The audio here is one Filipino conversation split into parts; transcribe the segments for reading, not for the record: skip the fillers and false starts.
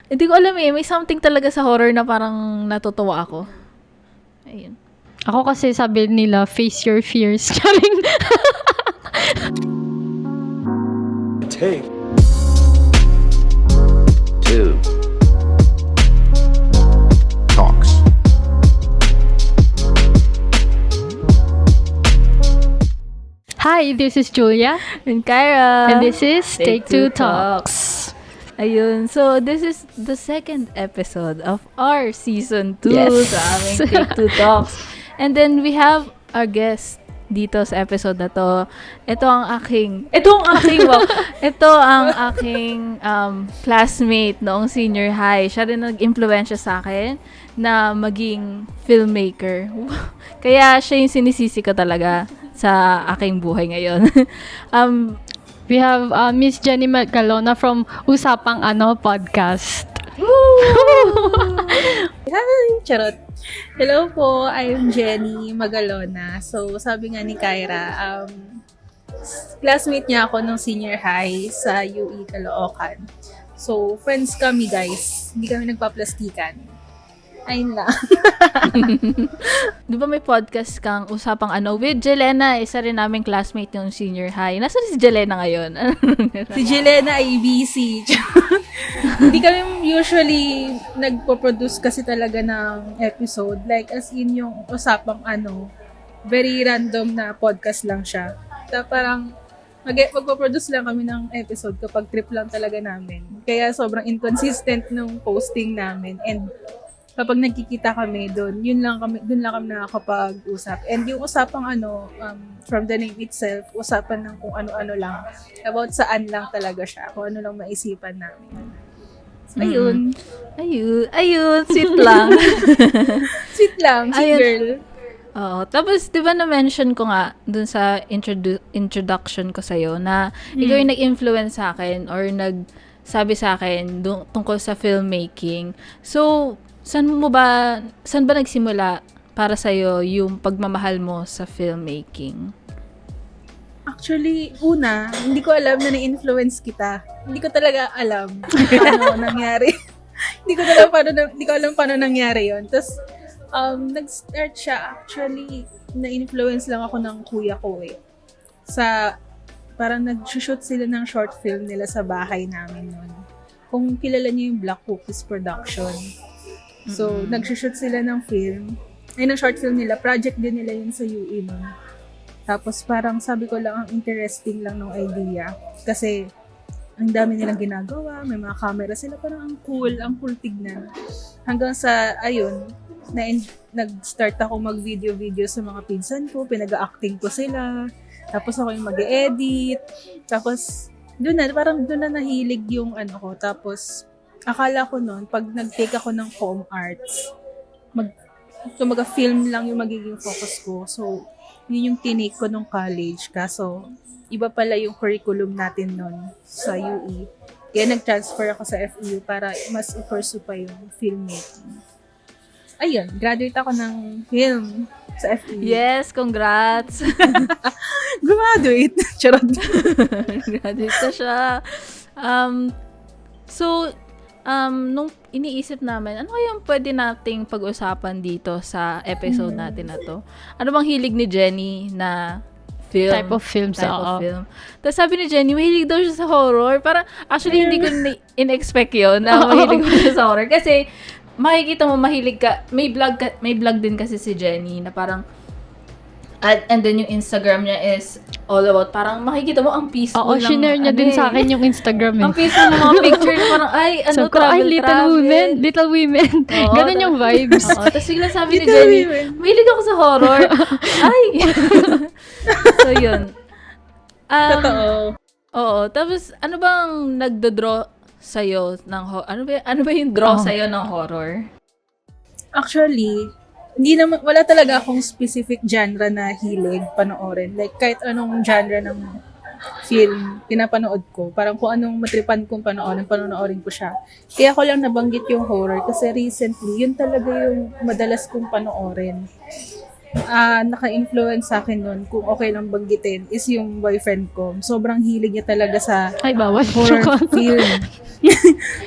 Hindi ko alam may something talaga sa horror na parang natutuwa ako. Ayun. Ako kasi sabi nila, face your fears. Charing. Take 2 Talks. Hi, this is Julia. And Kyra. And this is Take Two Talks. Ayun. So, this is the second episode of our season 2 Yes. sa aming Take Two Talks. And then, we have our guest dito sa episode na to. Ito ang aking classmate noong senior high. Siya rin nag-impluwensya sa akin na maging filmmaker. Kaya siya yung sinisisi ko talaga sa aking buhay ngayon. We have Miss Jenny Magalona from Usapang Podcast. Hi! Charot. Hello po, I'm Jenny Magalona. So, sabi nga ni Kyra, classmate niya ako nung senior high sa UE Caloocan. So, friends kami guys. Hindi kami nagpaplastikan. Ayun lang. Di ba may podcast kang Usapang with Jelena, isa rin naming classmate yung senior high. Nasaan si Jelena ngayon? Si Jelena ay busy. Hindi kami usually nagpo-produce kasi talaga ng episode. Like as in yung Usapang very random na podcast lang siya. Parang magpo-produce lang kami ng episode kapag trip lang talaga namin. Kaya sobrang inconsistent nung posting namin. And kapag nagkikita kami doon, doon lang kami nakakapag-usap. And yung usapang from the name itself, usapan ng kung ano-ano lang. About saan lang talaga siya. Kung ano lang maisipan namin. So, ayun. Ayun, sweet lang. Sweet lang, sweet Ayun. girl. Oo. Tapos, di ba na-mention ko nga dun sa introduction ko sa'yo na ikaw yung nag-influence sa akin or nagsabi sa akin tungkol sa filmmaking. So, saan ba nagsimula para sa'yo yung pagmamahal mo sa filmmaking? Actually, hindi ko alam na na-influence kita. Hindi ko talaga alam paano nangyari. Hindi ko alam paano nangyari yon. Tapos, nag-start siya. Actually, na-influence lang ako ng kuya ko eh. Parang nag-shoot sila ng short film nila sa bahay namin noon. Kung kilala niyo yung Black Cookies Production. So, nag-shoot sila ng short film nila. Project din nila yun sa UE noon. Tapos parang sabi ko lang, ang interesting lang ng idea. Kasi, ang dami nilang ginagawa, may mga camera sila, parang ang cool tignan. Hanggang sa, nag-start ako mag-video sa mga pinsan ko, pinag-acting ko sila, tapos ako yung mag-edit, tapos, doon na nahilig yung ko, tapos, akala ko noon, pag nag-take ako ng home arts, mag-film lang yung magiging focus ko, so, yun yung tinake ko nung college. Kaso, iba pala yung curriculum natin nun sa UE. Kaya nag-transfer ako sa FEU para mas i-pursue pa yung filmmaking. Ayun, graduate ako ng film sa FEU. Yes, congrats! Graduate! Charot! Graduate na siya. Nung iniisip namin, ano kayang pwede nating pag-usapan dito sa episode natin na to? Ano bang hilig ni Jenny na film? Type of films. Film. Tapos sabi ni Jenny, mahilig daw siya sa horror. Parang, actually, hindi ko in-expect yun na mahilig mo siya sa horror. Kasi, makikita mo, mahilig ka. May vlog din kasi si Jenny na parang, and then yung Instagram niya is all about, parang makikita mo ang peaceful Oo, shinare niya din sa akin yung Instagram ang peaceful ng mga picture na parang, travel. Little women. Oo, Ganun yung vibes. Oo, tapos bigla sabi ni Jenny, mahilig ako sa horror. Ay! So, yun. Totoo. Oo, tapos ano bang nagdo-draw sa'yo ng ano ba yung draw sa'yo ng horror? Actually, wala talaga akong specific genre na hilig panoorin. Like, kahit anong genre ng film, pinapanood ko. Parang kung anong matripan kong panonoorin ko siya. Kaya ko lang nabanggit yung horror kasi recently, yun talaga yung madalas kong panoorin. Naka-influence sa akin nun, kung okay lang banggitin, is yung boyfriend ko. Sobrang hilig niya talaga sa Ay, bawal. horror film.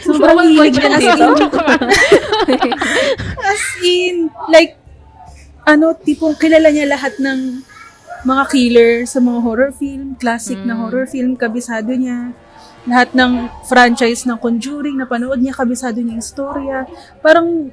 Sobrang hilig niya as in, like, tipong kilala niya lahat ng mga killer sa mga horror film, classic na horror film, kabisado niya. Lahat ng franchise ng Conjuring, napanood niya, kabisado niya yung storya. Parang,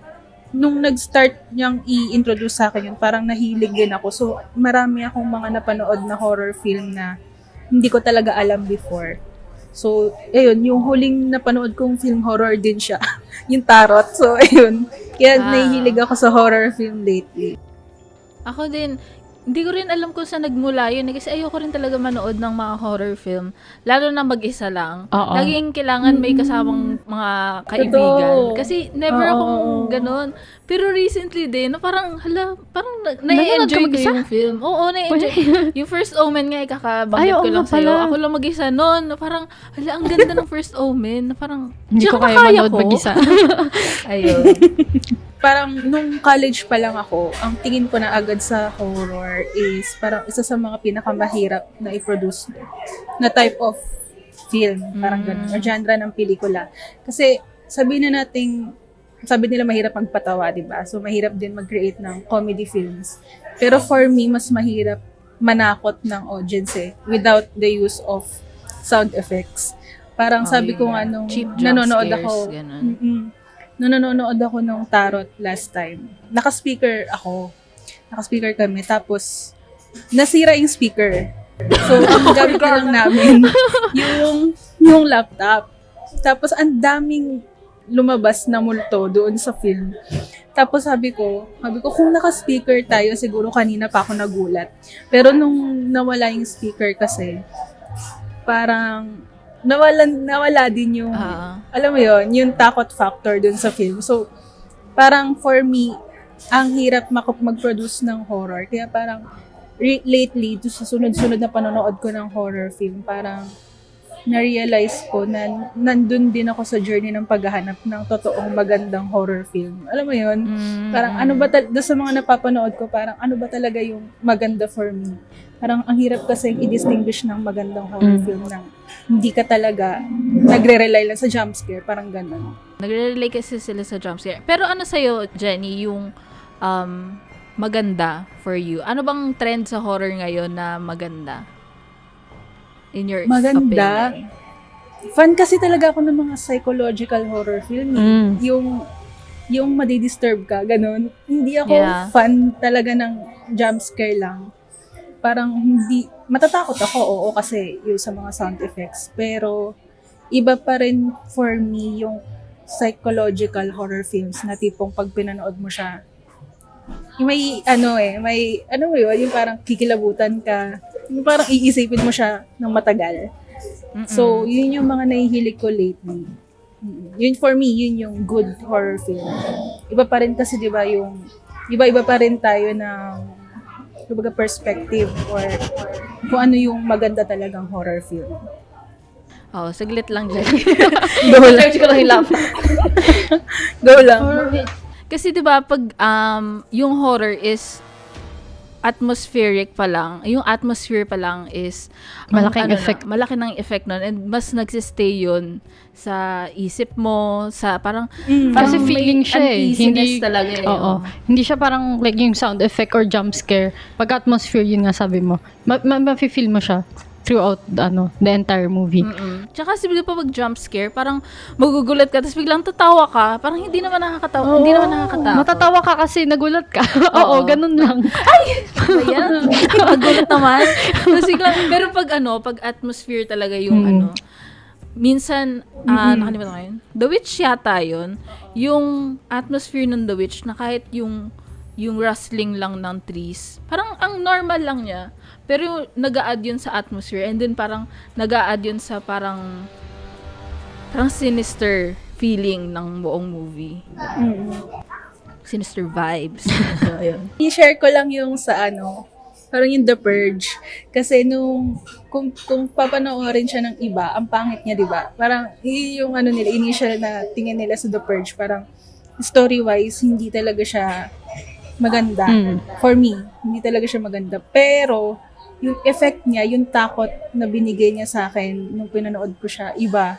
nung nag-start niyang i-introduce sa akin yun, parang nahilig din ako. So, marami akong mga napanood na horror film na hindi ko talaga alam before. So, ayun, yung huling napanood kong film, horror din siya. Yung Tarot. So, ayun. Kaya nahihilig ako sa horror film lately. Ako din, hindi ko rin alam kung saan nagmula yun. Kasi ayoko rin talaga manood ng mga horror film. Lalo na mag-isa lang. Oo. Laging kailangan may kasamang mga kaibigan. Totoo. Kasi never akong ganun. Pero recently din, parang, parang na-enjoy ko mag-isa? yung film. Oo, na-enjoy. Yung First Omen nga, ikakabanggit Ay, oo ko lang nga sa'yo. pala. Ako lang mag-isa noon. Parang, ang ganda ng First Omen. Parang, Hindi ko tsaka kaya manood mag-isa. Ayun. Parang nung college pa lang ako, ang tingin ko na agad sa horror is parang isa sa mga pinakamahirap na i-produce na type of film. Parang ganun. O genre ng pelikula. Kasi sabi nila mahirap magpatawa, di ba? So mahirap din mag-create ng comedy films. Pero for me, mas mahirap manakot ng audience without the use of sound effects. Parang sabi ko nga nung Cheap jump nanonood scares, ako, ganun. nung nanonood ako ng Tarot last time, naka-speaker kami, tapos nasira yung speaker. So, ang gamit na lang namin yung laptop. Tapos, ang daming lumabas na multo doon sa film. Tapos, sabi ko, kung naka-speaker tayo, siguro kanina pa ako nagulat. Pero nung nawala yung speaker kasi, parang nawala din yung, alam mo yon, yung takot factor dun sa film. So, parang for me, ang hirap mag-produce ng horror. Kaya parang, lately, sa sunod-sunod na panonood ko ng horror film, parang, na-realize ko na nandun din ako sa journey ng paghahanap ng totoong magandang horror film. Alam mo yon? Parang, doon sa mga napapanood ko, parang, ano ba talaga yung maganda for me? Parang, ang hirap kasi i-distinguish ng magandang horror film na hindi ka talaga nagre-rely lang sa jumpscare, parang gano'n. Nagre-relay kasi sila sa jumpscare. Pero ano sa'yo, Jenny, yung maganda for you? Ano bang trend sa horror ngayon na maganda? In your Maganda? opinion? Fan kasi talaga ako ng mga psychological horror film. Yung madidisturb ka, gano'n. Hindi ako fan talaga ng jumpscare lang. Parang matatakot ako, oo, kasi yung sa mga sound effects. Pero, iba pa rin for me yung psychological horror films na tipong pag pinanood mo siya, may yung parang kikilabutan ka, yung parang iisipin mo siya ng matagal. So, yun yung mga nahihilig ko lately. Yun for me, yun yung good horror film. Iba pa rin kasi, di ba, yung iba-iba pa rin tayo ng kumbaga perspective or kung ano yung maganda talagang horror film. Oh, saglit lang dyan. Go lang. Ko lang yung laptop. Go lang. Kasi 'di ba pag yung horror is atmospheric pa lang, yung atmosphere pa lang is Malaking effect. malaki ng effect nun and mas nagsistay yun sa isip mo, sa parang Kasi feeling siya uneasiness hindi talaga eh. Oo. Hindi siya parang like yung sound effect or jump scare. Pag atmosphere yun nga sabi mo. Ma-feel mo siya throughout the entire movie. Tsaka kasi di pa pag jump scare, parang magugulat ka tapos biglang tatawa ka, parang hindi naman nakakatawa, hindi naman nakakatawa. Matatawa ka kasi nagulat ka. Oo, ganun lang. Ayan, magulat naman. Tapos biglang, pero pag atmosphere talaga yung minsan, nakalimutan ko yun. The Witch yata yun. Yung atmosphere ng The Witch na kahit yung rustling lang ng trees, parang ang normal lang niya. Pero nag-a-add yun sa atmosphere and then parang nag-a-add yun sa parang sinister feeling ng buong movie. Sinister vibes. So, ayun. I-share ko lang yung sa parang yung The Purge. Kasi kung papanoorin siya ng iba, ang pangit niya, di ba? Parang yung nila, initial na tingin nila sa The Purge, parang story-wise, hindi talaga siya maganda. For me, hindi talaga siya maganda. Pero, yung effect niya, yung takot na binigay niya sa akin nung pinanood ko siya, iba.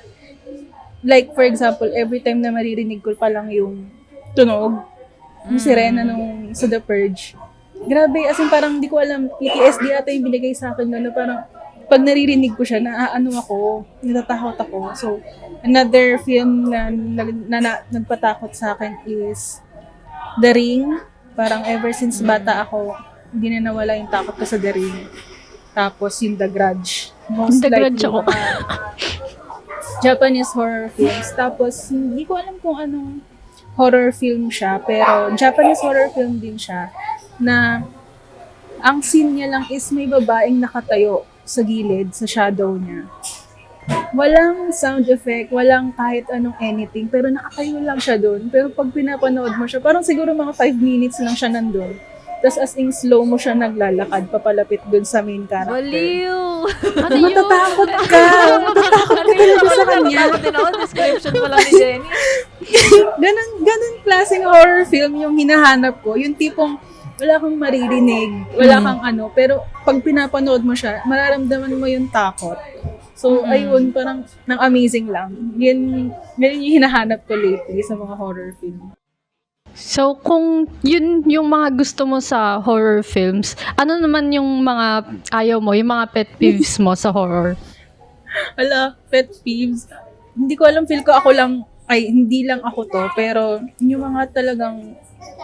like for example, every time na maririnig ko pa lang yung tunog, yung sirena nung sa The Purge, grabe, as in parang di ko alam, PTSD ata yung binigay sa akin na parang pag naririnig ko siya, naaano ako, natatakot ako. So, another film na nagpatakot sa akin is The Ring. Parang ever since bata ako, hindi na nawala yung takot ko sa The Ring. Tapos yung The Grudge. Most The Grudge likely, ako. Japanese horror films. Tapos, hindi ko alam kung anong horror film siya, pero Japanese horror film din siya, na ang scene niya lang is may babaeng nakatayo sa gilid, sa shadow niya. Walang sound effect, walang kahit anong anything, pero nakatayo lang siya doon. Pero pag pinapanood mo siya, parang siguro mga 5 minutes lang siya nandun. Tapos as in slow mo siya naglalakad, papalapit doon sa main character. Baliw! Matatakot ka! Matatakot ka talaga sa kanya. Matatakot din ako. Description pa lang ni Jenny. Ganun klaseng horror film yung hinahanap ko. Yung tipong wala kang maririnig, wala kang ano, pero pag pinapanood mo siya, mararamdaman mo yung takot. So, ayun, parang nang amazing lang. Yan yung hinahanap ko lately sa mga horror film. So, kung yun yung mga gusto mo sa horror films, ano naman yung mga ayaw mo, yung mga pet peeves mo sa horror? Ala, pet peeves. Hindi ko alam, feel ko ako lang, ay, hindi lang ako to, pero yung mga talagang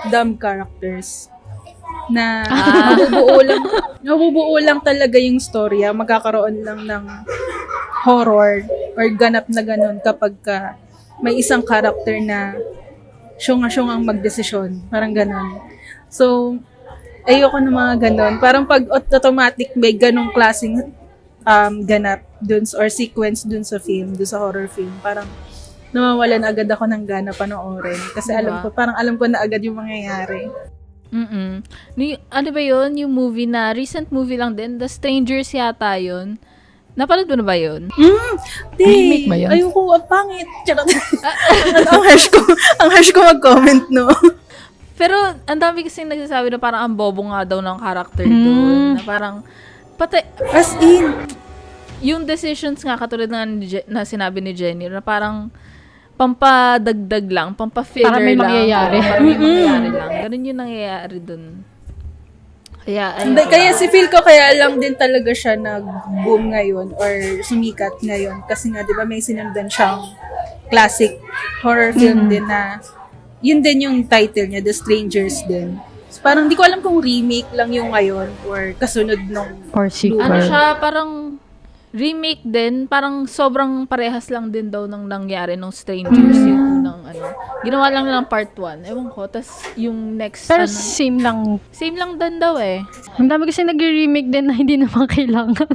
dumb characters na mabubuo lang talaga yung storya, magkakaroon lang ng horror or ganap na ganun kapag ka may isang character na syunga-syung ang magdesisyon. Parang ganun. So, ayoko ng mga ganun. Parang pag automatic may ganung klaseng ganap dun or sequence dun sa film, dun sa horror film, parang nawawalan agad ako ng gana panoorin. Kasi Diba? parang alam ko na agad yung mangyayari. Ano ba yun? Yung movie na, recent movie lang din, The Strangers yata yun. Napanood mo na ba yun? Remake ba yun? Ayoko, ang pangit. Charot. ang harsh ko mag-comment, no? Pero, ang dami kasing nagsasabi na parang ang bobo nga daw ng character doon. Na parang, As in, yung decisions nga, katulad nga na sinabi ni Jenny, na parang, pampadagdag lang, pampafiller Para may lang. mangyayari. Para may mangyayari lang. Ganun yung nangyayari doon. Kaya si feel ko kaya lang din talaga siya nag-boom ngayon or sumikat ngayon. Kasi nga, di ba, may sinundan siyang classic horror film din na yun din yung title niya, The Strangers din. So, parang di ko alam kung remake lang yung ngayon or kasunod nung Or sequel? Ano siya, parang remake din, parang sobrang parehas lang din daw ng nangyari nung Strangers yung unang ano. Ginawa lang ng part 1. Ewan ko, tas yung next Pero ano, same lang. same lang din daw eh. Ang dami kasi nag-remake din na hindi naman kailangan.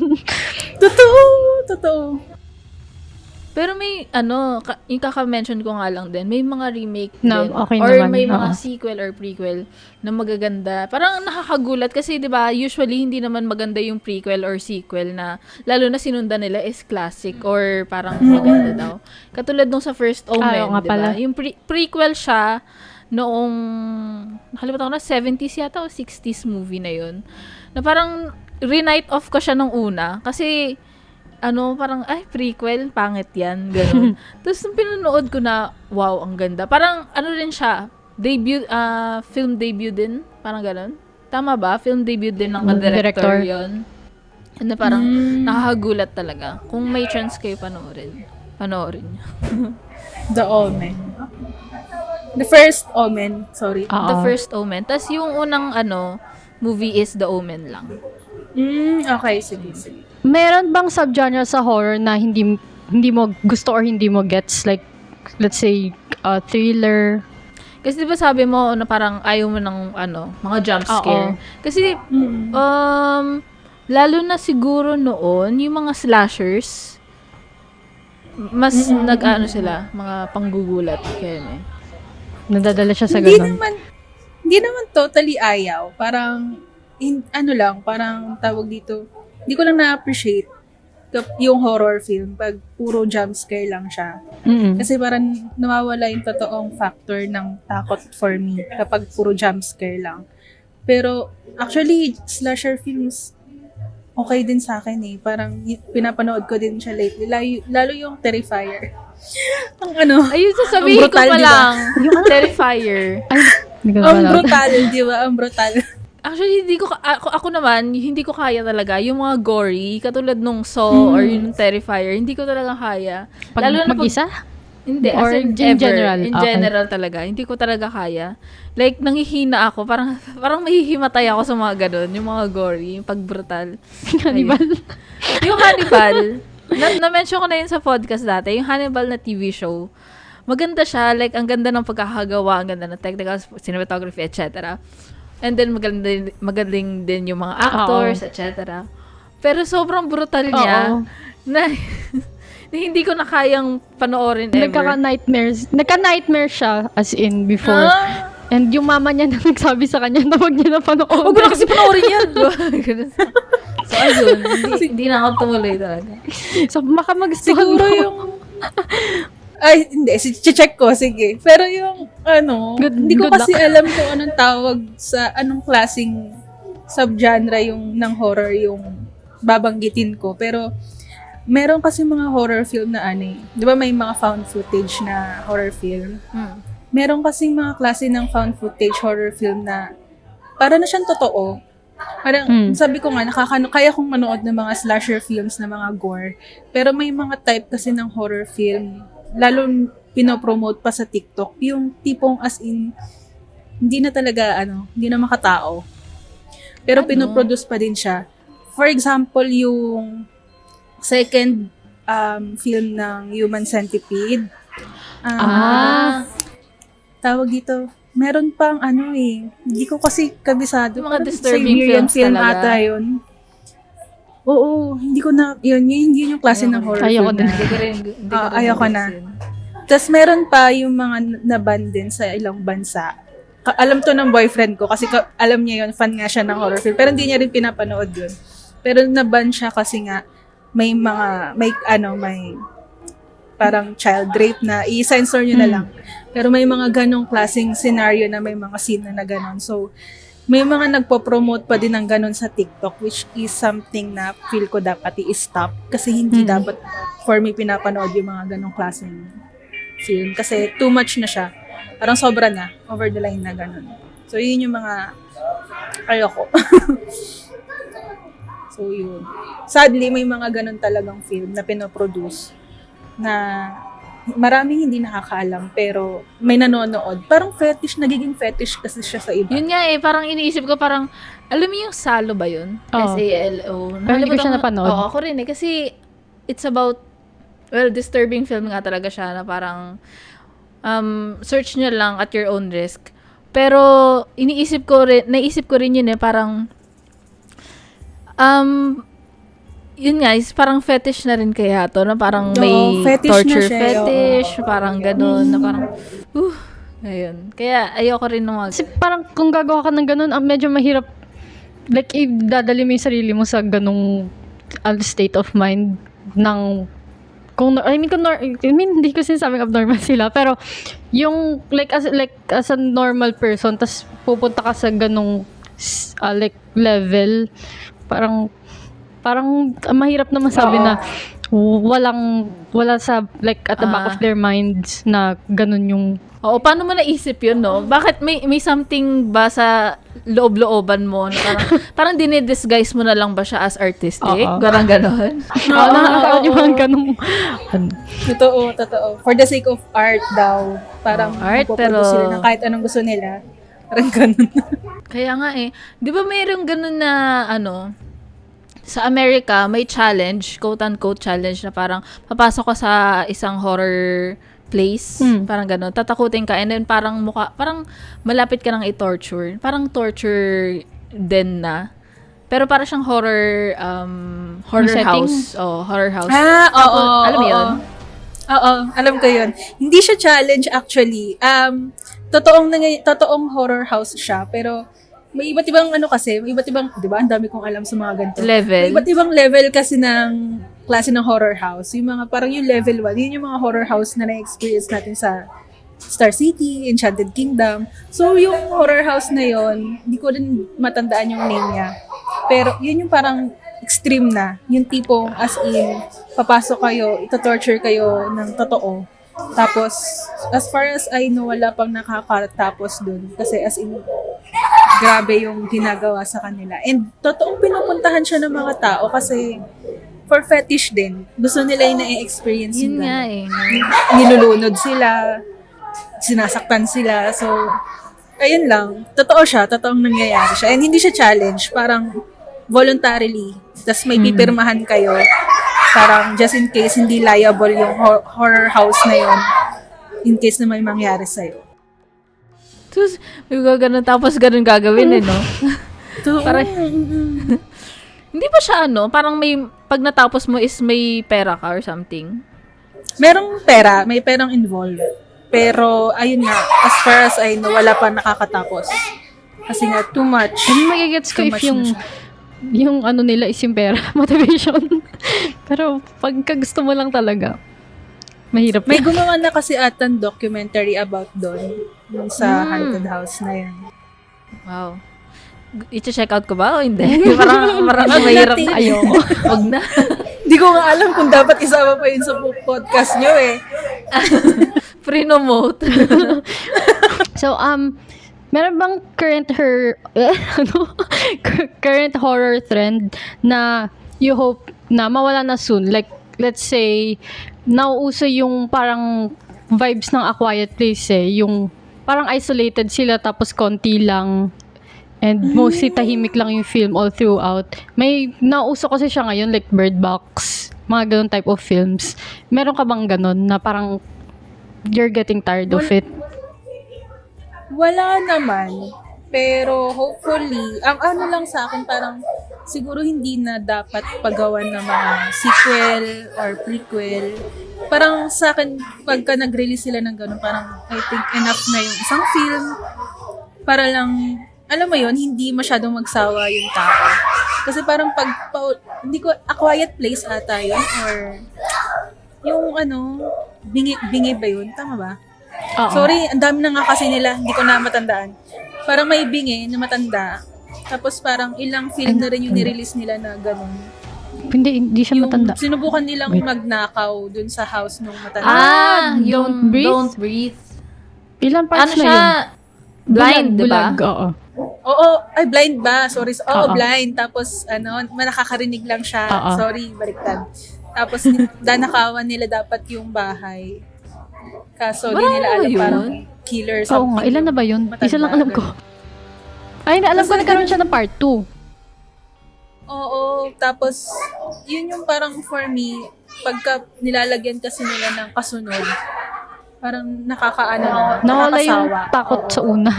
Totoo. Pero may ano, yung kaka-mention ko nga lang din, may mga remake Na, din. okay Or naman, may mga oo. sequel or prequel na magaganda. Parang nakakagulat kasi 'di ba, usually hindi naman maganda yung prequel or sequel na lalo na sinundan nila is classic or parang maganda daw. Katulad nung sa First Omen, nga 'di pala. ba? Yung prequel siya noong nakalimutan ko na 70s yata o 60s movie na 'yon. Na parang re-night off ko siya nung una kasi parang, prequel, pangit yan, gano'n. Tapos, nung pinanood ko na, wow, ang ganda. Parang, rin siya, film debut din, parang gano'n. Tama ba? Film debut din ng director Director. yon. Na parang, nakakagulat talaga. Kung may chance kayo panoorin niyo. The Omen. The First Omen, sorry. Oo. The First Omen. Tapos, yung unang, movie is The Omen lang. Okay, sige. Meron bang subgenre sa horror na hindi mo gusto or hindi mo gets? Like, let's say, thriller. Kasi di ba sabi mo na parang ayaw mo ng mga jump scare. Oo. Kasi lalo na siguro noon yung mga slashers mas sila, mga panggugulat kaya Nadadala siya sa Hindi ganun. naman totally ayaw. Parang, parang tawag dito, hindi ko lang na-appreciate yung horror film pag puro jump scare lang siya. Kasi parang nawawala yung totoong factor ng takot for me kapag puro jump scare lang. Pero actually, slasher films, okay din sa akin eh. Parang pinapanood ko din siya lately. Lalo yung Terrifier. Ang ano, Ayun, sasabihin Ang ko brutal, pa di ba? lang. Yung Terrifier. Ay, hindi ko ang na brutal, di ba? Ang brutal. Actually, hindi ko, ako naman, hindi ko kaya talaga. Yung mga gory, katulad nung Saw or yung Terrifier, hindi ko talaga kaya. Pag Lalo na mag-isa? Hindi, Or as in, in ever. general? In Okay. general talaga. Hindi ko talaga kaya. Like, nangihina ako. Parang mahihimatay ako sa mga ganun. Yung mga gory, yung pag-brutal. Hannibal? Yung Hannibal, na-mention ko na yun sa podcast dati, yung Hannibal na TV show. Maganda siya, like, ang ganda ng pagkakagawa, ang ganda ng technical, cinematography, etc. And then, magaling din yung mga actors, etc. Pero sobrang brutal niya, Oo. na hindi ko na kayang panoorin ever. Nagka-nightmare siya as in before. And yung mama niya na nagsabi sa kanya na wag niya na panoorin. Huwag ko na kasi panoorin yan! Ganun. So, ayun, hindi na ako tumuloy talaga. So, baka magustuhan Siguro mo. yung... Ay, hindi. Check ko, sige. Pero yung, hindi ko good kasi luck. alam kung anong tawag sa anong klaseng subgenre yung ng horror yung babanggitin ko. Pero, meron kasi mga horror film na di ba may mga found footage na horror film? Meron kasi mga klase ng found footage horror film na para na siyang totoo. Parang, sabi ko nga, kaya kong manood ng mga slasher films na mga gore. Pero may mga type kasi ng horror film, lalo pinopromote pa sa TikTok, yung tipong as in, hindi na talaga, hindi na makatao. Pero pinoproduce pa din siya. For example, yung second film ng Human Centipede. Tawag dito, meron pang hindi ko kasi kabisado. Yung mga Parang disturbing Siberian films film talaga. ata yun. Oo, hindi ko na, hindi yung klase ng horror Ayoko film din. Hindi ko rin ayoko na. gustusin. Tapos meron pa yung mga naban din sa ilang bansa. Alam to ng boyfriend ko kasi alam niya yun, fan nga siya ng horror film. Pero hindi niya rin pinapanood yun. Pero naban siya kasi nga may parang child rape na i-censor nyo na lang. Pero may mga ganong klaseng scenario na may mga scene na ganon. So, may mga nagpo-promote pa din ng ganon sa TikTok, which is something na feel ko dapat i-stop. Kasi hindi dapat for me pinapanood yung mga ganong klaseng film. Kasi too much na siya. Parang sobra na. Over the line na ganon. So, yun yung mga ayoko. So, yun. Sadly, may mga ganon talagang film na pinoproduce na maraming hindi nakakaalam pero may nanonood. Parang fetish, nagiging fetish kasi siya sa iba. Yun nga parang iniisip ko parang, alam mo yung Salo ba yun? Oo. S-A-L-O. Pero hindi ko siya napanood. Oo, ako rin kasi it's about, disturbing film nga talaga siya na parang, search nyo lang at your own risk. Pero, naisip ko rin yun parang, yun nga, is parang fetish na rin kaya to, na parang may fetish torture na siya, fetish, parang ganun, na parang, ayun. Kaya, ayoko rin ng mga, Kasi parang kung gagawa ka ng ganun, medyo mahirap. Like, idadali mo yung sarili mo sa ganung state of mind ng hindi ko sinasabing abnormal sila, pero yung like as a normal person, tas pupunta ka sa ganung level, parang mahirap naman sabi na wala sa like at the back of their minds na ganun yung oo, paano mo naisip yun, no? Bakit may something ba sa loob-looban mo na parang dinidisguise mo na lang ba siya as artistic? Oo. Parang ganon. nakakaroon yung mga ganung Totoo. For the sake of art daw. Parang Art, magpo-produce pero- sila ng kahit anong gusto nila. Parang ganun. Kaya nga di ba mayroong ganun na sa America, may challenge, quote-unquote challenge na parang papasok ka sa isang horror place, parang gano'n, tatakutin ka, and then parang malapit ka nang i-torture. Parang torture din na. Pero para siyang horror setting? house. Oh, horror house. Oo. Alam mo yun? Oo, alam ko yun. Hindi siya challenge actually. Totoong horror house siya, pero may iba't ibang may iba't ibang, di ba, ang dami kong alam sa mga ganito. Level. May iba't ibang level kasi ng klase ng horror house. Yung mga, parang yung level 1, yun yung mga horror house na na-experience natin sa Star City, Enchanted Kingdom. So, yung horror house na yun, hindi ko rin matandaan yung name niya. Pero, yun yung parang extreme na. Yung tipong as in, papasok kayo, ito-torture kayo ng totoo. Tapos, as far as I know, wala pang nakakatapos dun. Kasi as in, grabe yung ginagawa sa kanila. And totoong pinupuntahan siya ng mga tao kasi for fetish din. Gusto nila yung na-experience Yun yung nga ganun. eh. Nilulunod sila, sinasaktan sila. So, ayun lang. Totoo siya, totoong nangyayari siya. And hindi siya challenge, parang voluntarily. Tapos may pipirmahan kayo. Parang just in case hindi liable yung horror house na yun. In case na may mangyari sa'yo. Tapos, may ganun, tapos ganun gagawin eh, no? Parang, hindi ba siya parang pag natapos mo is may pera ka or something? Merong pera, may perang involved. Pero, ayun nga, as far as I know, wala pa nakakatapos. Kasi nga, too much. And magigets ko Too if much na siya. yung nila is yung pera, motivation. Pero pagka gusto mo lang talaga, mahirap. May gumawa na kasi atan documentary about doon. Yung sa haunted house na yan. Wow. I-check out ko ba o hindi? parang mahirap na. Ayoko. Wag na. Hindi ko nga alam kung dapat isama pa yun sa podcast nyo eh. Pre-nomote. So, meron bang current horror trend na you hope na mawala na soon? Like, let's say, nauuso yung parang vibes ng A Quiet Place eh. Yung parang isolated sila tapos konti lang. And mostly tahimik lang yung film all throughout. May nauso kasi siya ngayon like Bird Box, mga ganun type of films. Meron ka bang ganun na parang you're getting tired of it? Wala naman. Pero hopefully, ang ano lang sa akin parang siguro hindi na dapat pagawan ng mga sequel or prequel. Parang sa akin, pagka nag-release sila ng ganun, parang I think enough na yung isang film para lang, alam mo yon, hindi masyadong magsawa yung tao. Kasi parang hindi ko, A Quiet Place ata yun or yung bingi ba yun? Tama ba? Oo. Sorry, ang dami na nga kasi nila, hindi ko na matandaan. Parang may bingi na matanda. Tapos parang ilang film na rin yung nirelease nila na gano'n. Hindi siya Yung matanda. sinubukan nilang magnakaw dun sa house nung matanda. Yung Breathe? Don't Breathe. Ilan parts Ano na siya? yun? Blind, di ba? Bulag, oo. Oo, ay blind ba? Sorry. Oo, Oo. blind. Tapos nakakarinig lang siya. Oo. Sorry, baliktad. Tapos danakawan nila dapat yung bahay. Kaso di nila alam yun? parang killer Oo something. nga, ilan na ba yun? Matanda, Isa lang alam ko. Ay, alam ko nagkaroon siya ng part 2. Oo, tapos yun yung parang for me, pagka nilalagyan kasi nila ng kasunod, parang Nawala yung nakakasawa. takot Oo. sa una.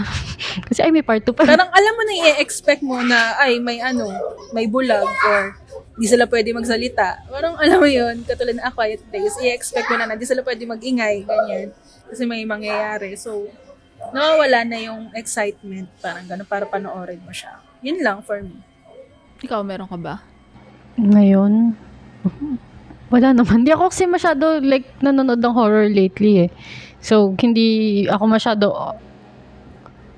Kasi ay, may part 2 pa. Parang alam mo na i-expect mo na ay may bulag or di sila pwede magsalita. Parang alam mo yun, katulad ng A Quiet Place, i-expect mo na di sila pwede mag-ingay, ganyan. Kasi may mangyayari. So, nawawala na yung excitement, parang gano'n, para panoorin mo siya. Yun lang for me. Ikaw, meron ka ba? Ngayon, wala naman. Hindi ako kasi masyado nanonood ng horror lately eh. So, hindi ako masyado,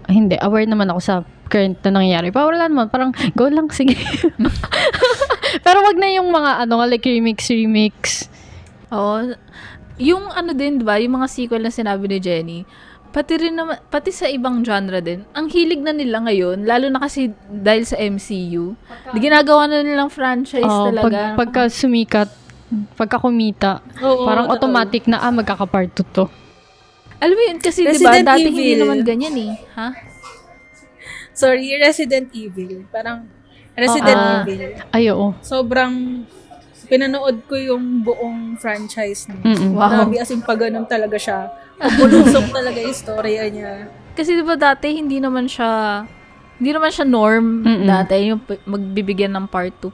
hindi, aware naman ako sa current na nangyayari. Pero wala naman, parang go lang, sige. Pero wag na yung mga like remix. Oo. Yung din, di ba? Yung mga sequel na sinabi ni Jenny, pati sa ibang genre din, ang hilig na nila ngayon, lalo na kasi dahil sa MCU, ginagawa na nilang franchise talaga. Pagka sumikat, pagka kumita, Oo, parang totoo. automatic na, magkaka-part 2 to. Alam mo yun, kasi di ba, Resident dati hindi Evil. naman ganyan eh. Ha? Sorry, Resident Evil. Parang Resident Evil. Ay, oo. Sobrang pinanood ko yung buong franchise niya. Mm-mm. Wow. Grabe, as in pag ganun talaga siya. Pabulusok talaga yung storya niya. Kasi di ba dati hindi naman siya norm dati yung magbibigyan ng part 2.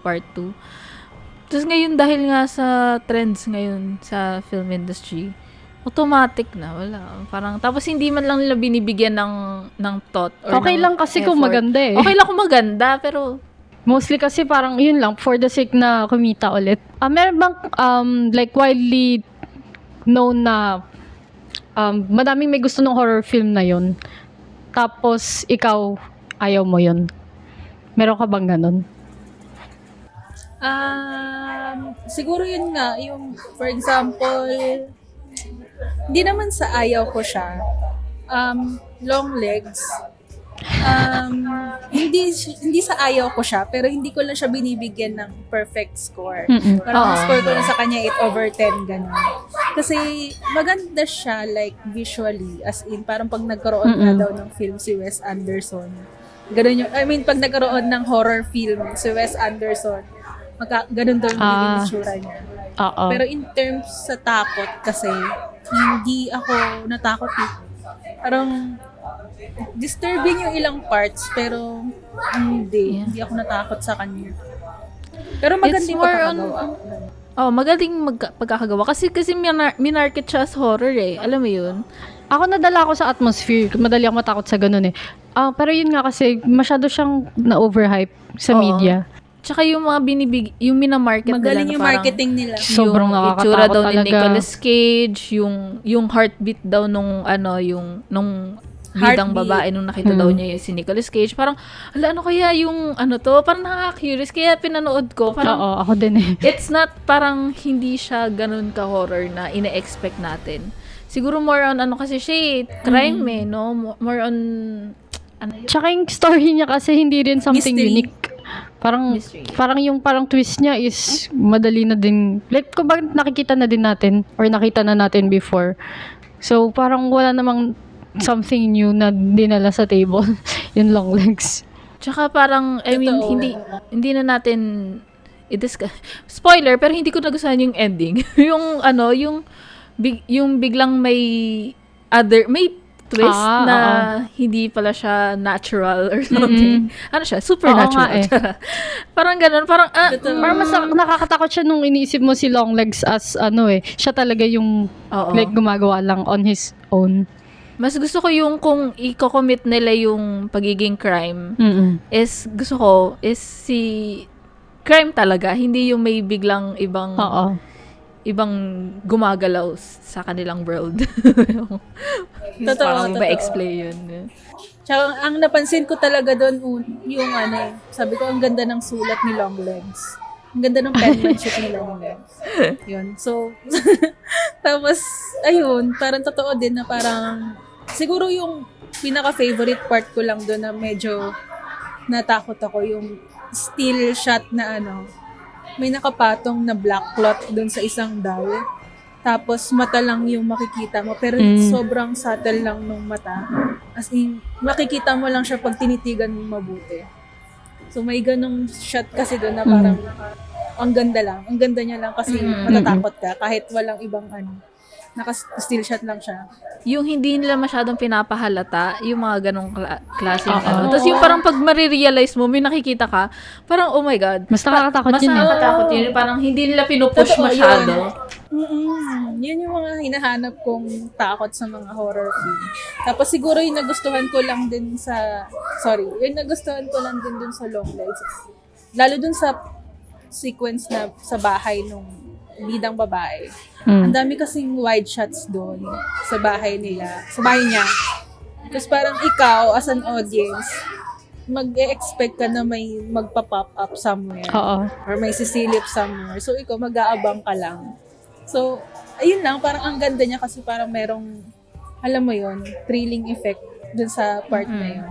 Tapos ngayon dahil nga sa trends ngayon sa film industry, automatic na wala. Parang tapos hindi man lang nila binibigyan ng thought or Okay ng lang kasi kung effort. maganda eh. Okay lang kung maganda pero Mostly kasi parang yun lang, for the sake na kumita ulit. Meron bang widely known na madaming may gusto ng horror film na yun, tapos ikaw ayaw mo yun? Meron ka bang ganun? Siguro yun nga, yung, for example, hindi naman sa ayaw ko siya. Long legs. Hindi sa ayaw ko siya, pero hindi ko lang siya binibigyan ng perfect score. Parang ang score ko lang sa kanya 8/10, gano'n. Kasi maganda siya, like, visually, as in, parang pag nagkaroon nga daw ng film si Wes Anderson. Ganun yung, I mean, pag nagkaroon ng horror film si Wes Anderson, ganun daw yung itsura niya. Oo. Pero in terms sa takot kasi, hindi ako natakot eh. Parang disturbing yung ilang parts, pero hindi ako natakot sa kanya. Pero maganda yung pagkakagawa. Magaling pagkakagawa. Kasi minarket siya as horror eh. Alam mo yun? Ako nadala ako sa atmosphere. Madali ako matakot sa ganun eh. Pero yun nga kasi, masyado siyang na-overhype sa media. Tsaka yung mga yung minamarket magaling nila yung marketing nila. Sobrang yung nakakatakot itsura daw talaga. ni Nicolas Cage, yung heartbeat daw nung bidang babae nung nakita daw niya yung si Nicolas Cage. Parang, ano kaya yung to? Parang nakaka-curious. Kaya pinanood ko. Parang, Oo, ako din eh. it's not, parang hindi siya ganun ka-horror na ina-expect natin. Siguro more on kasi siya crime no? More on Tsaka yung story niya kasi hindi rin something Mystery. unique. Parang Mystery. parang twist niya is madali na din. Like, kung bakit nakikita na din natin or nakita na natin before. So, parang wala namang something new na dinala sa table. Yung long legs. Tsaka parang, I mean, Totoo. hindi na natin i-discuss. Spoiler, pero hindi ko nagustuhan yung ending. yung biglang may twist na hindi pala siya natural or something. Ano siya? Supernatural. Oo nga Parang ganun. Parang, Parang mas nakakatakot siya nung iniisip mo si long legs as siya talaga yung like gumagawa lang on his own. mas gusto ko yung kung i-commit nila yung pagiging crime, gusto ko is si crime talaga, hindi yung may biglang ibang gumagalaw sa kanilang world. Totoo, Parang totoo. ma-explain yun. Tsaka ang napansin ko talaga doon, yung sabi ko, ang ganda ng sulat ni Longlegs. Ang ganda ng penmanship ni Longlegs. Yun. So, tapos, ayun, parang totoo din na parang, siguro yung pinaka-favorite part ko lang doon na medyo natakot ako, yung still shot na may nakapatong na black cloth doon sa isang doll. Tapos, mata lang yung makikita mo. Pero sobrang subtle lang nung mata. As in, makikita mo lang siya pag tinitigan mo mabuti. So, may ganong shot kasi doon na parang ang ganda lang. Ang ganda niya lang kasi matatakot ka kahit walang ibang naka-still shot lang siya. Yung hindi nila masyadong pinapahalata, yung mga ganong klaseng Tapos yung parang pag marirealize mo, may nakikita ka, parang, oh my God. Mas nakakatakot Mas yun eh. nakakatakot yun. Parang hindi nila pinupush Totoo masyado. Yun yung mga hinahanap kong takot sa mga horror film. Tapos siguro yung nagustuhan ko lang din dun sa Long Legs. Lalo dun sa sequence na sa bahay nung bidang babae. Ang dami kasing wide shots doon sa bahay niya. Tapos parang ikaw, as an audience, mag-e-expect ka na may magpa-pop up somewhere. Or may sisilip somewhere. So, ikaw, mag-aabang ka lang. So, ayun lang, parang ang ganda niya kasi parang merong, alam mo yon, thrilling effect dun sa part na yun.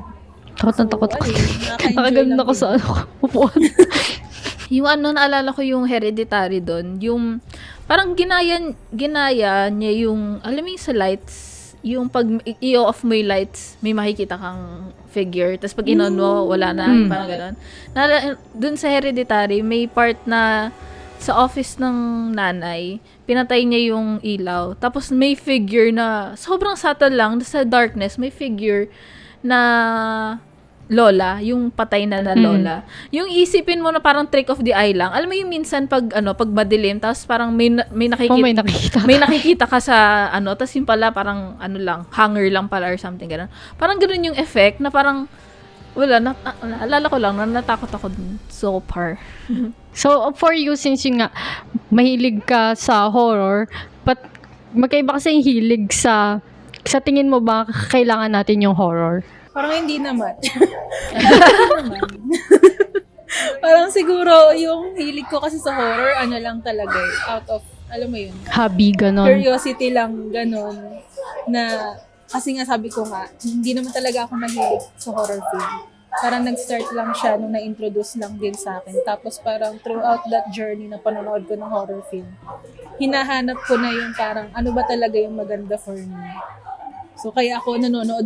Takot ako. Nakaka-enjoy Nakaganda lang ako din. sa upuan. Yung naalala ko yung Hereditary doon, yung parang ginaya niya yung, alam mo yung sa lights, yung pag i-off mo yung lights, may makikita kang figure, tapos pag in-on mo, wala na, parang gano'n. Doon sa Hereditary, may part na sa office ng nanay, pinatay niya yung ilaw, tapos may figure na, sobrang subtle lang, sa darkness, may figure na lola, yung patay na lola. Yung isipin mo na parang trick of the eye lang. Alam mo yung minsan pag madilim, tapos parang may nakikita. May nakikita ka sa tapos yung pala parang lang, hanger lang pala or something ganun. Parang ganun yung effect na parang wala, naalala ko lang na natakot ako dun so far. So, for you, since yun nga, mahilig ka sa horror, but magkaiba kasi yung hilig sa tingin mo ba kailangan natin yung horror? Parang hindi naman. Parang siguro yung hilig ko kasi sa horror, ano lang talaga out of, alam mo yun, Hobby, ganon. curiosity lang, ganon, na, kasi nga sabi ko nga, hindi naman talaga ako mahilig sa horror film. Parang nag-start lang siya nung na-introduce lang din sa akin. Tapos parang throughout that journey na panonood ko ng horror film, hinahanap ko na yung parang ano ba talaga yung maganda for me. So kaya ako nanonood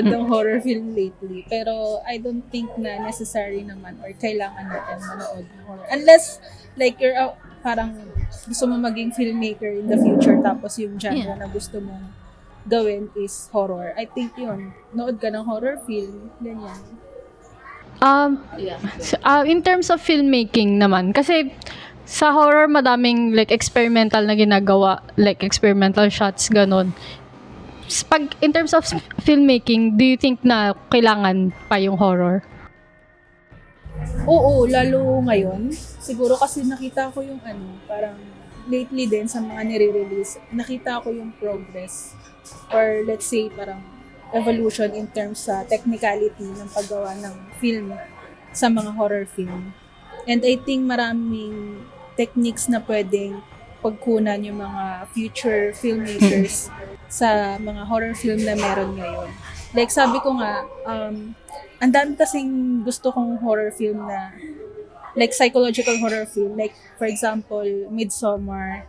ng horror film lately. Pero I don't think na necessary naman or kailangan natin manood ng horror. Unless like you're parang gusto mo maging filmmaker in the future tapos yung genre na gusto mong gawin is horror. I think yun. Nood ka ng horror film, ganyan. In terms of filmmaking naman, kasi sa horror madaming like experimental na ginagawa, like experimental shots, ganon. Pag in terms of filmmaking, do you think na kailangan pa yung horror? Oo, lalo ngayon. Siguro kasi nakita ko yung parang lately din sa mga nire-release, nakita ko yung progress or let's say parang evolution in terms sa technicality ng paggawa ng film sa mga horror film. And I think maraming techniques na pwedeng pagkunan yung mga future filmmakers sa mga horror film na meron ngayon. Like sabi ko nga, ang dami kasing gusto kong horror film na like psychological horror film. Like for example, Midsommar.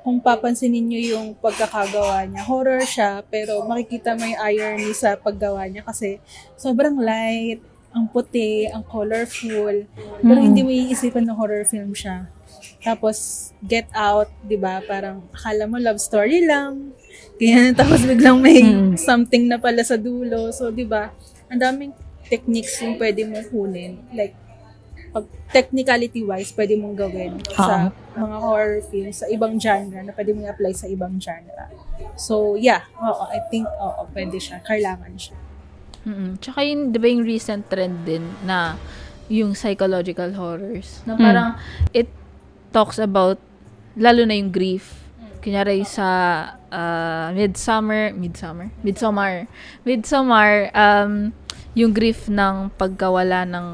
Kung papansinin nyo yung pagkakagawa niya, horror siya, pero makikita mo yung irony sa paggawa niya kasi sobrang light, ang puti, ang colorful, pero hindi mo iisipan na horror film siya. Tapos, Get Out, di ba? Parang akala mo love story lang. Kaya tapos biglang may something na pala sa dulo. So, di ba? Ang daming techniques yung pwede mong kunin. Like, pag technicality-wise, pwede mong gawin sa mga horror films, sa ibang genre, na pwede mong apply sa ibang genre. So, yeah. I think, pwede siya. Kailangan siya. Tsaka yun, di ba yung recent trend din na yung psychological horrors. Na parang, it talks about, lalo na yung grief. Kunyari sa Midsommar, yung grief ng pagkawala ng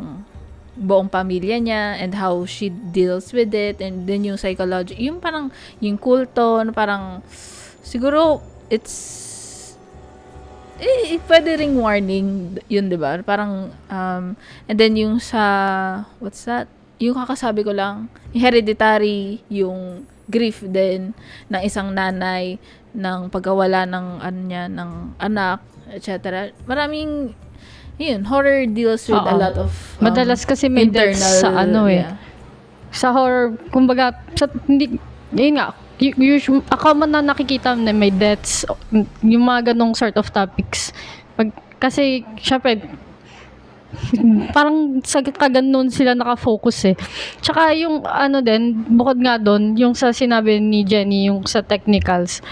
buong pamilya niya and how she deals with it, and then yung psychology, yung parang yung kulto, parang siguro pwede ring warning yun, di ba? Parang and then yung sa what's that? Yung kakasabi ko lang, yung Hereditary, yung grief din ng isang nanay ng pagkawala ng ng anak, etc. Maraming yun, horror deals with a lot of madalas kasi may deaths sa sa horror, kumbaga hindi yun nga, ako man na nakikita na may deaths, yung mga ganong sort of topics. Kasi syempre parang sa kaganon sila nakafocus eh. Tsaka yung din, bukod nga doon, yung sa sinabi ni Jenny, yung sa technicals.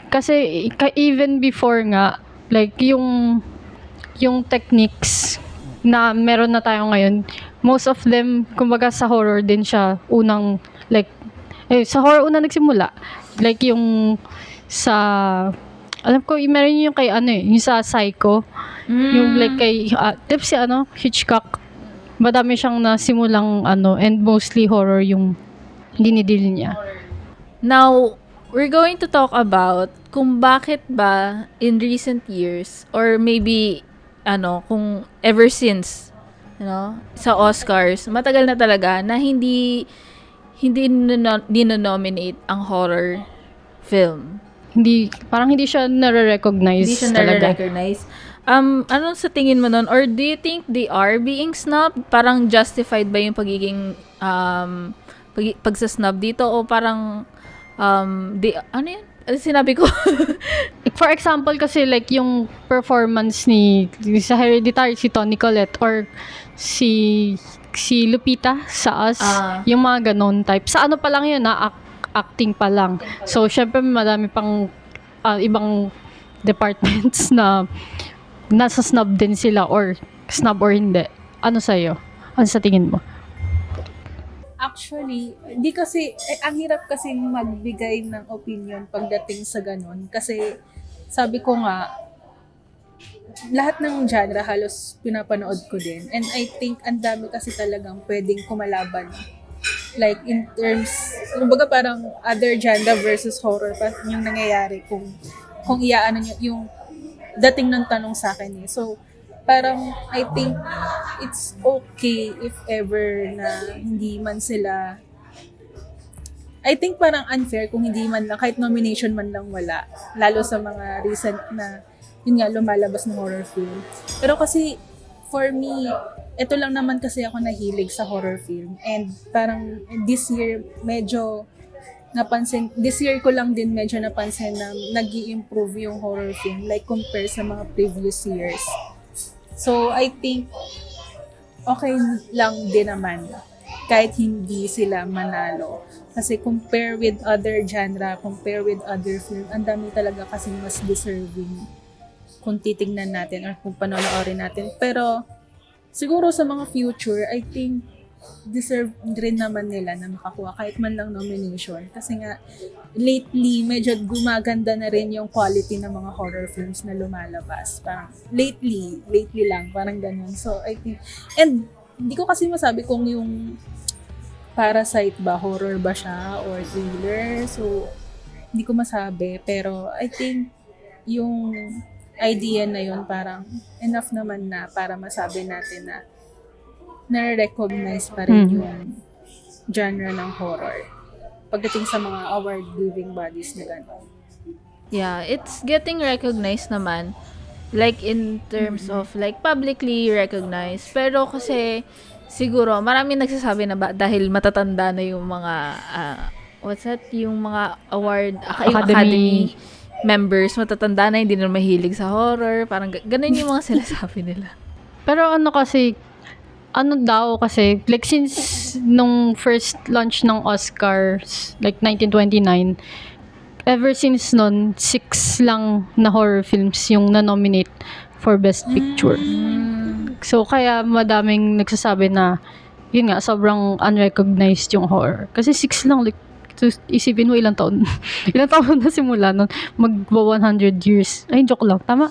Kasi even before nga, like yung techniques na meron na tayo ngayon, most of them, kumbaga sa horror din siya, unang, like, sa horror unang nagsimula. Like yung sa, alam ko, meron yung kay yung sa Psycho, yung like kay, tips si Hitchcock, madami siyang nasimulang and mostly horror yung dinidil niya. Now, we're going to talk about kung bakit ba in recent years, or maybe kung ever since, sa Oscars, matagal na talaga na hindi dino-nominate ang horror film. Parang hindi siya nare-recognize. Hindi siya nare-recognize. Ano sa tingin mo nun? Or do you think they are being snubbed? Parang justified ba yung pagiging pagsasnub dito? O parang ano yun? Sinabi ko. For example, kasi like yung performance sa Hereditary, si Toni Collette or si Lupita sa Us, yung mga ganon type. Sa pa lang yun, acting pa lang. So, syempre madami pang ibang departments na nasa snub din sila, or snub or hindi. Ano sa'yo? Ano sa tingin mo? Actually, hindi kasi, ang hirap kasi magbigay ng opinion pagdating sa ganun. Kasi, sabi ko nga, lahat ng genre halos pinapanood ko din. And I think ang dami kasi talagang pwedeng kumalaban. Like in terms, kumbaga parang other genre versus horror pa yung nangyayari kung iaano niyo yung dating ng tanong sa akin eh. So, parang I think it's okay if ever na hindi man sila, I think parang unfair kung hindi man lang, kahit nomination man lang wala. Lalo sa mga recent na, yun nga, lumalabas na horror film. Pero kasi, for me, ito lang naman kasi ako nahilig sa horror film. And parang this year, medyo napansin, this year ko lang din medyo napansin na nag-i-improve yung horror film, like compare sa mga previous years. So, I think, okay lang din naman kahit hindi sila manalo. Kasi compare with other genre, compare with other film, ang dami talaga kasi mas deserving kung titignan natin or kung panonoorin natin. Pero siguro sa mga future, I think deserve rin naman nila na makakuha kahit man lang nomination. Kasi nga, lately, medyo gumaganda na rin yung quality ng mga horror films na lumalabas. Parang lately lang, parang ganun. So, I think, and hindi ko kasi masabi kung yung Parasite ba, horror ba siya, or thriller. So, hindi ko masabi. Pero, I think, yung idea na yun, parang enough naman na para masabi natin na na-recognize pa rin yung genre ng horror pagdating sa mga award-giving bodies na gano'n. Yeah, it's getting recognized naman. Like in terms of like publicly recognized. Pero kasi siguro maraming nagsasabi na ba dahil matatanda na yung mga what's that? Yung mga award yung academy members matatanda na, hindi na mahilig sa horror. Parang ganun yung mga sinasabi nila. Pero ano kasi, ano daw kasi, like since nung first launch ng Oscars, like 1929, ever since nun, 6 lang na horror films yung na-nominate for Best Picture. So, kaya madaming nagsasabi na, yun nga, sobrang unrecognized yung horror. Kasi 6 lang, like, so, isipin mo ilang taon. Ilang taon na simula nun, magwa 100 years. Ay, joke lang. Tama.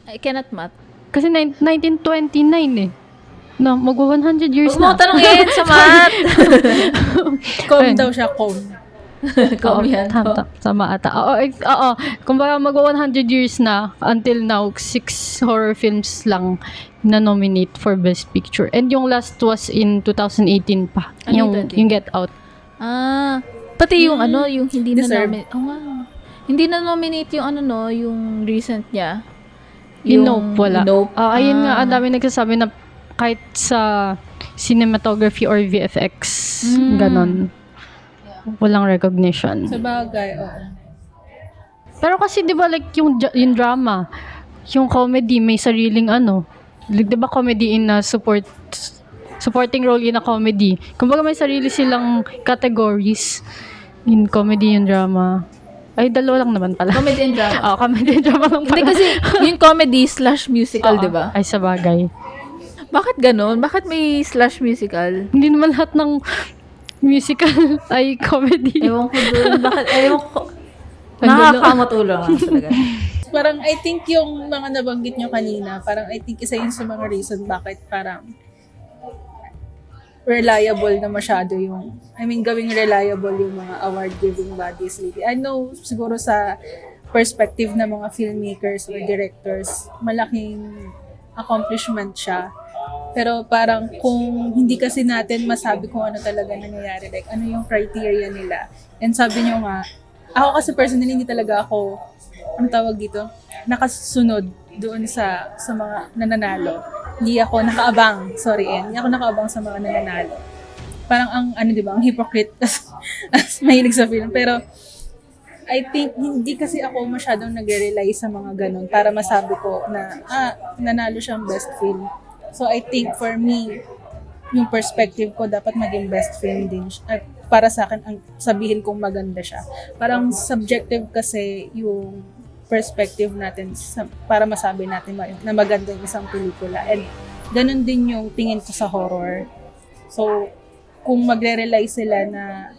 I cannot math. Kasi 1929 eh. No, magwa 100 years Huwag mo na. tanongin sa math. Com daw siya, com. Yan. Tama ata. Oo. Kumbaga magwa 100 years na, until now, 6 horror films lang na nominate for Best Picture. And yung last was in 2018 pa. Ano Yung Get Out. Pati yung yung hindi na Deserve. nominate. Hindi na nominate yung yung recent niya. Yung Nope, wala. Nope. Ayun nga, ang dami nagsasabi na kahit sa cinematography or VFX, ganon. Walang recognition. Sa bagay, oo. Pero kasi 'di ba like yung drama, yung comedy may sariling like 'di ba comedy in a supporting role in a comedy. Kumbaga may sarili silang categories in comedy and drama. Ay, dalawa lang naman pala. Comedy and drama. Comedy and drama lang pala. Hindi kasi yung comedy/musical, di ba? Ay, sa bagay. Bakit ganun? Bakit may /musical? Hindi naman lahat ng musical ay comedy. Ewan ko dun. Bakit? Ewan ko. Nakakamot ulo nga talaga. Parang I think yung mga nabanggit nyo kanina, parang I think isa yun sa mga reason bakit parang reliable na masyado gawing reliable yung mga award-giving bodies lately. I know, siguro sa perspective ng mga filmmakers or directors, malaking accomplishment siya. Pero parang kung hindi kasi natin masabi kung ano talaga nangyayari, like ano yung criteria nila. And sabi nyo nga, ako kasi personally hindi talaga ako, ano tawag dito, nakasunod doon sa mga nananalo. Hindi ako nakaabang, hindi ako nakaabang sa mga nananalo. Parang ang hypocrite as mahilig sa film. Pero I think hindi kasi ako masyadong nagre-rely sa mga ganun para masabi ko na nanalo siyang best film. So I think for me, yung perspective ko dapat maging best film din siya. Para sa akin, ang sabihin kong maganda siya. Parang subjective kasi yung perspective natin para masabi natin na maganda yung isang pelikula. And ganun din yung tingin ko sa horror. So, kung magre-rely sila na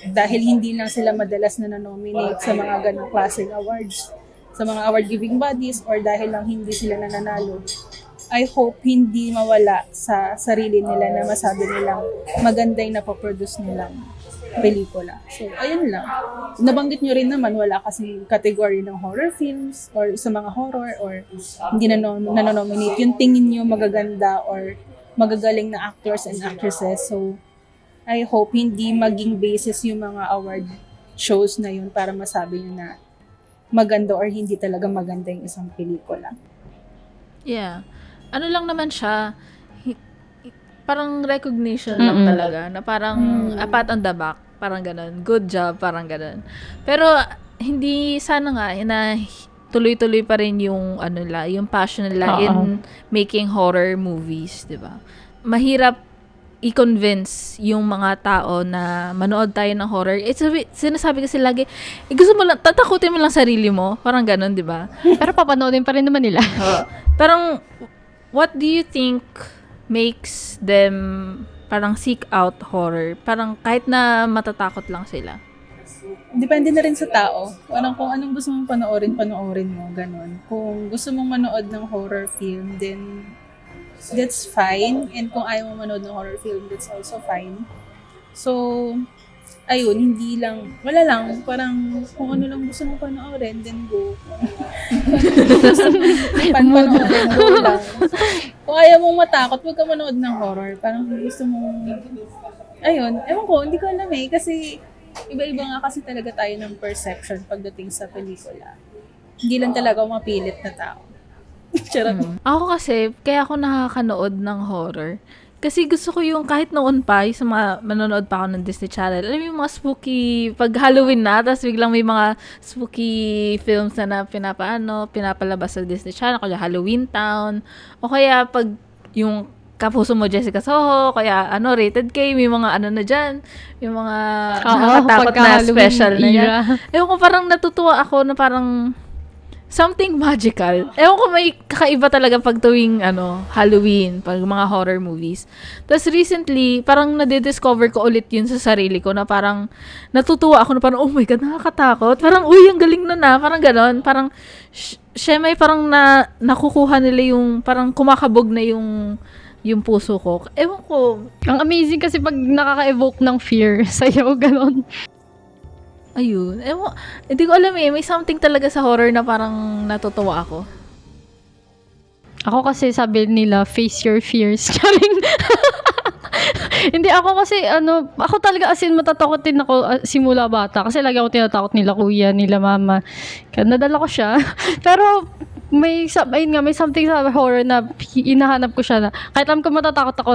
dahil hindi lang sila madalas na nominate sa mga ganong klaseng awards, sa mga award-giving bodies or dahil lang hindi sila nananalo, I hope hindi mawala sa sarili nila na masabi nilang maganda yung napoproduce nilang pelikula. So, ayun lang. Nabanggit nyo rin naman, wala kasi category ng horror films or sa mga horror or hindi nanonominate. Yung tingin nyo magaganda or magagaling na actors and actresses. So, I hope hindi maging basis yung mga award shows na yun para masabi nyo na maganda or hindi talaga maganda yung isang pelikula. Yeah. Ano lang naman siya, parang recognition lang talaga, na parang a pat on the back, parang ganun. Good job, parang ganun. Pero, hindi sana nga, na tuloy-tuloy pa rin yung, yung passion nila in making horror movies, di ba? Mahirap i-convince yung mga tao na manood tayo ng horror. Sinasabi kasi lagi, gusto mo lang, tatakutin mo lang sarili mo, parang ganun, di ba? Pero papanoodin pa rin naman nila. Parang, what do you think makes them parang seek out horror? Parang kahit na matatakot lang sila. Depende na rin sa tao. Parang kung anong gusto mong panoorin mo, ganun. Kung gusto mong manood ng horror film, then that's fine. And kung ayaw mong manood ng horror film, that's also fine. So, ayun, hindi lang, wala lang, parang kung ano lang gusto mong panoorin, then go. Panoorin, go lang. Kung ayaw mong matakot, huwag ka manood ng horror. Parang gusto mong, ayun, ewan ko, hindi ko alam kasi iba-iba nga kasi talaga tayo ng perception pagdating sa pelikula. Hindi lang talaga ako mapilit na tao. Charot. Ako kasi, kaya ako nakakanood ng horror. Kasi gusto ko yung kahit noon pa, yung sa mga manonood pa ako ng Disney Channel, alam mo yung mga spooky, pag Halloween na, tapos biglang may mga spooky films na pinapalabas sa Disney Channel, kaya Halloween Town, o kaya pag yung Kapuso Mo Jessica Soho, kaya Rated K, may mga na dyan, yung mga nakakatakot na special na yan. Ewan ko, parang natutuwa ako na parang something magical. Ewan ko, may kakaiba talaga pag tuwing Halloween, pag mga horror movies. Tapos recently, parang nadidiscover ko ulit yun sa sarili ko na parang natutuwa ako na parang, oh my God, nakakatakot. Parang, uy, ang galing na parang ganon. Parang, may parang nakukuha nila yung, parang kumakabog na yung puso ko. Ewan ko. Ang amazing kasi pag nakaka-evoke ng fear sa'yo, ganon. Ayun. Hindi ko alam may something talaga sa horror na parang natutuwa ako. Ako kasi sabi nila, face your fears. Charing. Hindi, ako kasi, ako talaga as in matatakotin ako simula bata. Kasi lagi ako tinatakot nila kuya, nila mama. Kaya nadala ko siya. Pero, may something sa horror na hinahanap ko siya na, kahit alam ko matatakot ako,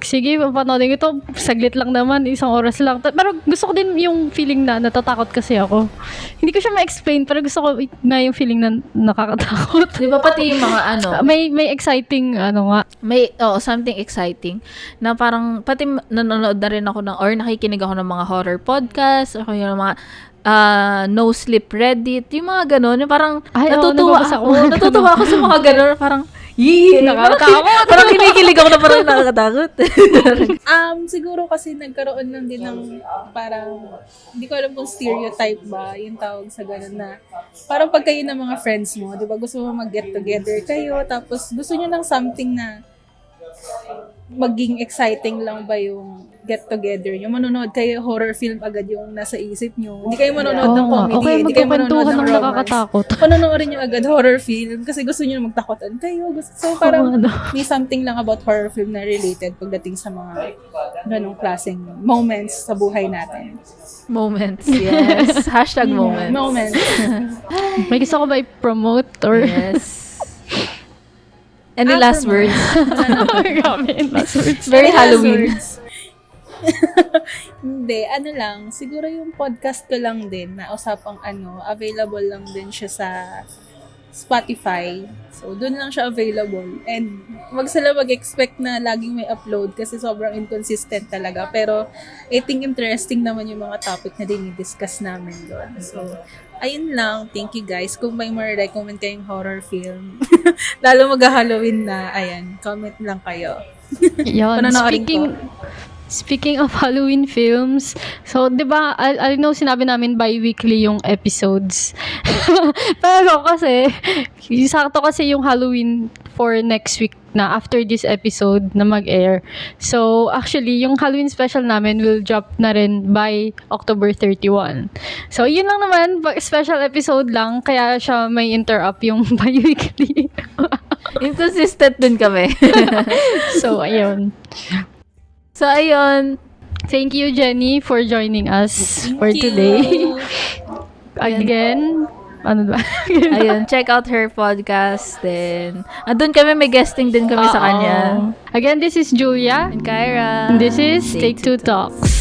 sige, papanoodin ito, saglit lang naman, 1 oras lang. Pero gusto ko din yung feeling na natatakot kasi ako. Hindi ko siya ma-explain, pero gusto ko na yung feeling na nakakatakot. Di ba pati yung mga May exciting, nga. May, something exciting. Na parang, pati nanonood na rin ako or nakikinig ako ng mga horror podcast, o yung mga No Sleep Reddit, yung mga ganon, yung parang natutuwa ako sa mga ganon, parang, nakakatakot. Parang kinikilig ako na parang nakakatakot. Siguro kasi nagkaroon lang din ng parang, hindi ko alam kung stereotype ba yung tawag sa ganun na parang pag kayo ng mga friends mo, di ba gusto mo mag-get together kayo, tapos gusto nyo ng something na maging exciting lang ba yung get together nyo? Manonood kayo horror film agad yung nasa isip nyo. Hindi kayo manonood ng comedy, hindi kayo manonood ng romance. Nakakatakot. Panonoorin nyo agad horror film kasi gusto nyo magtakotan kayo. So parang may something lang about horror film na related pagdating sa mga ganong klaseng moments sa buhay natin. Moments, yes. Hashtag moments. Moments. May gusto ko ba i-promote or? Yes. Any last words? Last words. Very Halloween. Hindi, lang. Siguro yung podcast ko lang din na usapang available lang din siya sa Spotify. So, doon lang siya available. And wag sila mag-expect na laging may upload kasi sobrang inconsistent talaga. Pero, I think interesting naman yung mga topic na dinidiscuss namin doon. So, ayun lang. Thank you guys. Kung may more recommend kayong horror film, lalo mag-Halloween na, ayan, comment lang kayo. Yun. Speaking of Halloween films, so, di ba, I know sinabi namin bi-weekly yung episodes. Pero kasi, sakto kasi yung Halloween for next week na after this episode na mag-air. So, actually, yung Halloween special namin will drop na rin by October 31. So, yun lang naman, special episode lang, kaya siya may interrupt yung bi-weekly. Inconsistent din kami. So, ayun. So, ayun. Thank you, Jenny, for joining us for Thank you. today. Again, ano ba? Ayun, check out her podcast din. Andun kami, may guesting din kami sa kanya. Again, this is Julia. And Kyra. And this is Take Two Talks.